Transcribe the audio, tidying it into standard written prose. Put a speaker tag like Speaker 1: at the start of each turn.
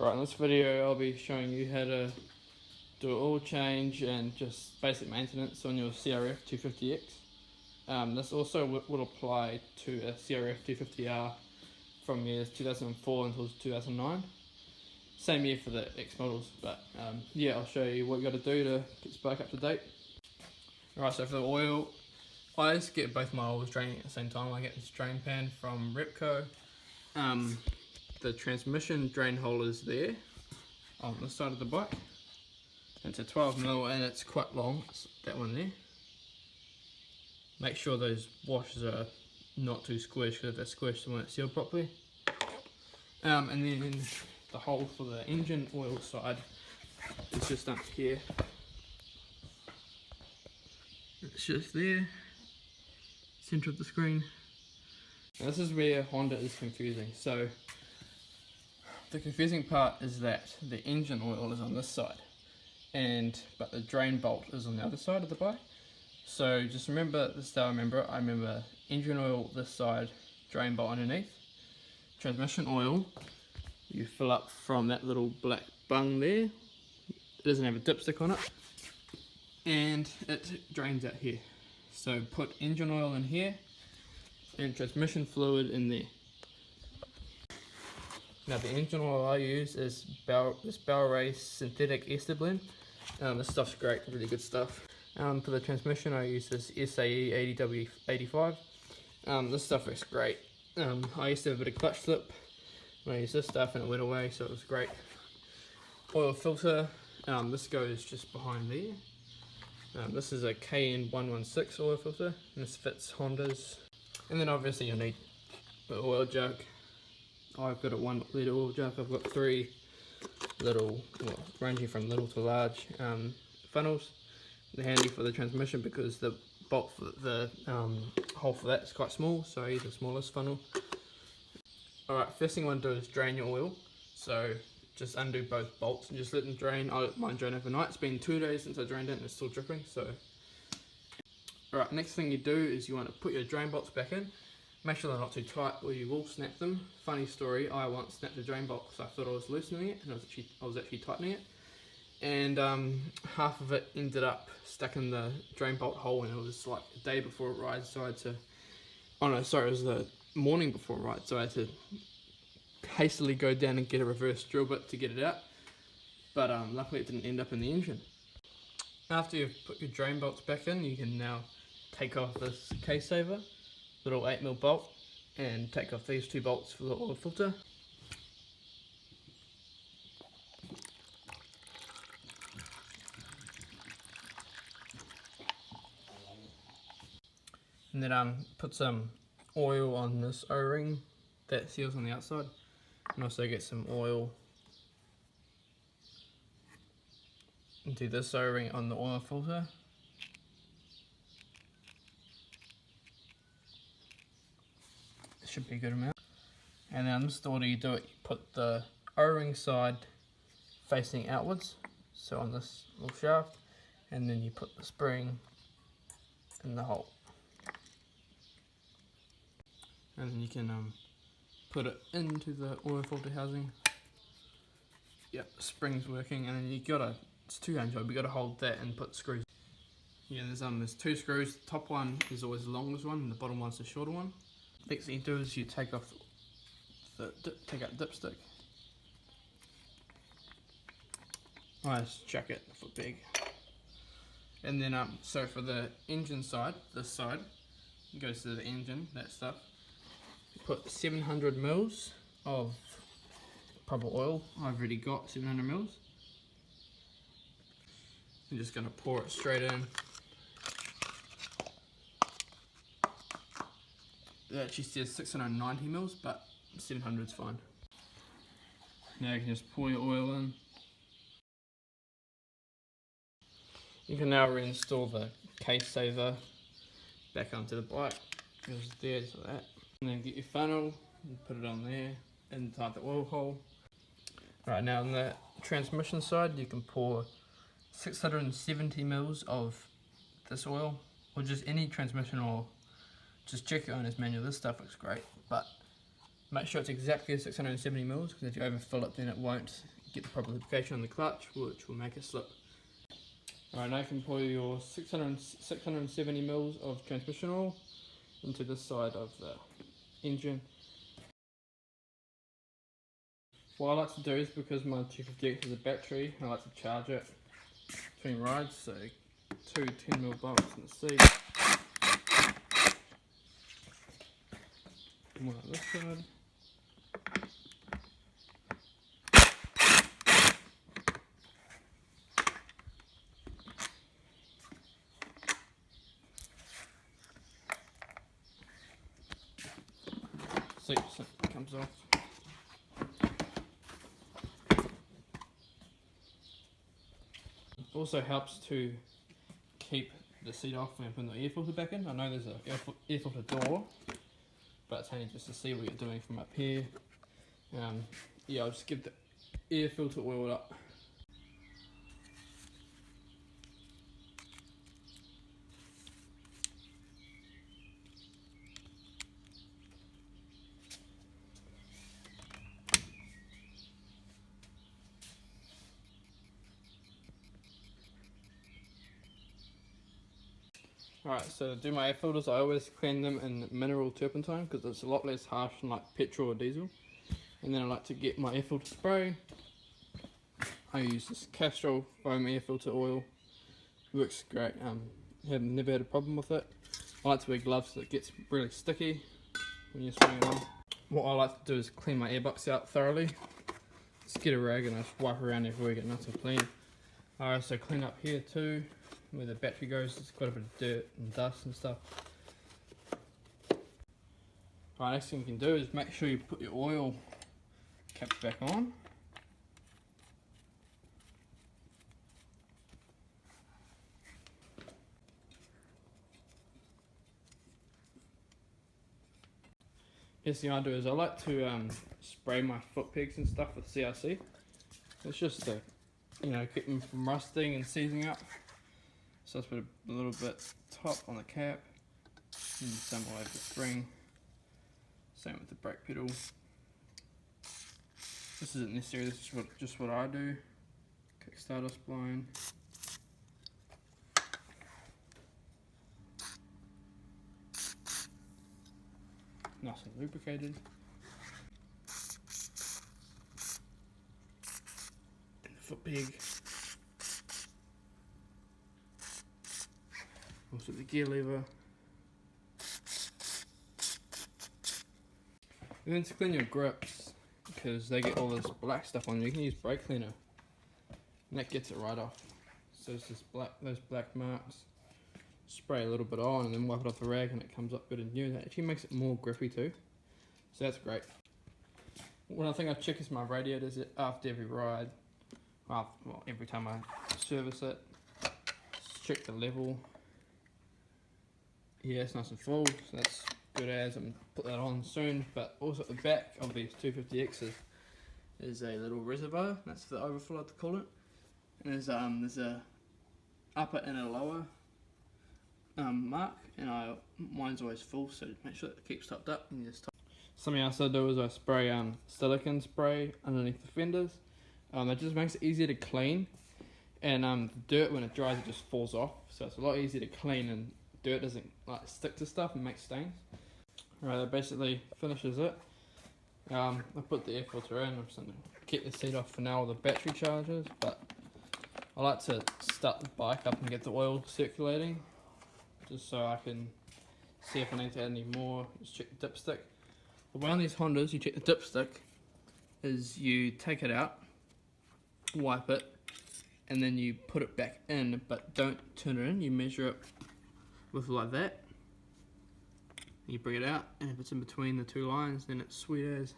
Speaker 1: Right, in this video I'll be showing you how to do an oil change and just basic maintenance on your CRF250X. This also will apply to a CRF250R from years 2004 until 2009. Same year for the X models, but yeah, I'll show you what you got to do to get this bike up to date. Alright, so for the oil, I just get both my oils draining at the same time. I get this drain pan from Repco. The transmission drain hole is there on the side of the bike. It's a 12mm and it's quite long, it's that one there. Make sure those washers are not too squished, because if they're squished they won't seal properly. And then the hole for the engine oil side is just up here. It's just there, center of the screen. Now this is where Honda is confusing. So the confusing part is that the engine oil is on this side, but the drain bolt is on the other side of the bike. So just remember this. I remember engine oil this side, drain bolt underneath. Transmission oil, you fill up from that little black bung there. It doesn't have a dipstick on it, and it drains out here. So put engine oil in here and transmission fluid in there. Now the engine oil I use is this Bel-Ray synthetic ester blend. This stuff's great, really good stuff. For the transmission I use this SAE 80W85. This stuff is great. I used to have a bit of clutch slip when I used this stuff and it went away, so it was great. Oil filter, this goes just behind there. This is a KN116 oil filter, and this fits Honda's. And then obviously you'll need the oil jug. I've got a 1 litre oil jug. I've got 3 little, ranging from little to large funnels. They're handy for the transmission because the bolt for the hole for that is quite small, so I use the smallest funnel. Alright, first thing I want to do is drain your oil. So just undo both bolts and just let them drain. I let mine drain overnight. It's been 2 days since I drained it and it's still dripping. So alright, next thing you do is you want to put your drain bolts back in. Make sure they're not too tight or you will snap them. Funny story, I once snapped a drain bolt because I thought I was loosening it and I was actually tightening it. And half of it ended up stuck in the drain bolt hole, and it was like the day before a ride, so I had to, it was the morning before a ride, so I had to hastily go down and get a reverse drill bit to get it out. But luckily it didn't end up in the engine. After you've put your drain bolts back in, you can now take off this case saver, little 8mm bolt, and take off these 2 bolts for the oil filter. And then put some oil on this O-ring that seals on the outside, and also get some oil into this O-ring on the oil filter. Should be a good amount. And then this is the order you do it. You put the O-ring side facing outwards, so on this little shaft, and then you put the spring in the hole. And then you can put it into the oil filter housing. Yep, the spring's working, and then it's 2-hand job, you gotta hold that and put screws. Yeah, there's 2 screws. The top one is always the longest one, and the bottom one's the shorter one. Next thing you do is you take out dipstick. I just chuck it for big. And then so for the engine side, this side goes to the engine, that stuff. Put 700 mils of proper oil. I've already got 700 mils. I'm just going to pour it straight in. It actually says 690 mils, but 700 is fine. Now you can just pour your oil in. You can now reinstall the case saver back onto the bike. It was there, just like that. And then get your funnel and put it on there inside the oil hole. Right, now on the transmission side, you can pour 670 mils of this oil, or just any transmission oil. Just check your owner's manual. This stuff looks great, but Make sure it's exactly 670 mils, because if you overfill it then it won't get the proper lubrication on the clutch, which will make it slip. Alright, now you can pour your 670 mils of transmission oil into this side of the engine. What I like to do is, because my 250X has a battery, I like to charge it between rides, so 2 10mm bolts in the seat. One on this side. Seat comes off. Also helps to keep the seat off when you put the air filter back in. I know there's an air filter door, but it's handy just to see what you're doing from up here. Yeah, I'll just give the air filter oil up. Alright, so to do my air filters, I always clean them in mineral turpentine because it's a lot less harsh than like petrol or diesel. And then I like to get my air filter spray. I use this Castrol foam air filter oil. Works great. Have never had a problem with it. I like to wear gloves so it gets really sticky when you're spraying it on. What I like to do is clean my airbox out thoroughly. Just get a rag and I just wipe around everywhere, get nice and clean. I also clean up here too, where the battery goes. There's quite a bit of dirt and dust and stuff. Right, next thing you can do is make sure you put your oil cap back on. Next thing I do is I like to spray my foot pegs and stuff with CRC. It's just to, keep them from rusting and seizing up. So I just put a little bit top on the cap, and same way with the spring, same with the brake pedal. This isn't necessary, this is just what I do. Kickstarter spline. Nice and lubricated. And the foot peg. Also the gear lever. And then to clean your grips, because they get all this black stuff on you can use brake cleaner. And that gets it right off. So it's just those black marks. Spray a little bit on and then wipe it off the rag and it comes up good and new. That actually makes it more grippy too. So that's great. One other thing I check is my radiators after every ride. Well, every time I service it. Just check the level. Yeah, it's nice and full, so that's good as. I'm going to put that on soon. But also at the back of these 250Xs is a little reservoir. That's the overflow, I like to call it. And there's a upper and a lower mark, and mine's always full, so make sure it keeps topped up. And you just something else I do is I spray silicone spray underneath the fenders. It just makes it easier to clean, and the dirt when it dries it just falls off, so it's a lot easier to clean and dirt doesn't stick to stuff and make stains. Right, that basically finishes it. I put the air filter in. I'm just going to keep the seat off for now while the battery charges, but I like to start the bike up and get the oil circulating, just so I can see if I need to add any more. Just check the dipstick. The way on these Hondas you check the dipstick is you take it out, wipe it, and then you put it back in, but don't turn it in. You measure it with like that. You bring it out, and if it's in between the two lines, then it's sweet as.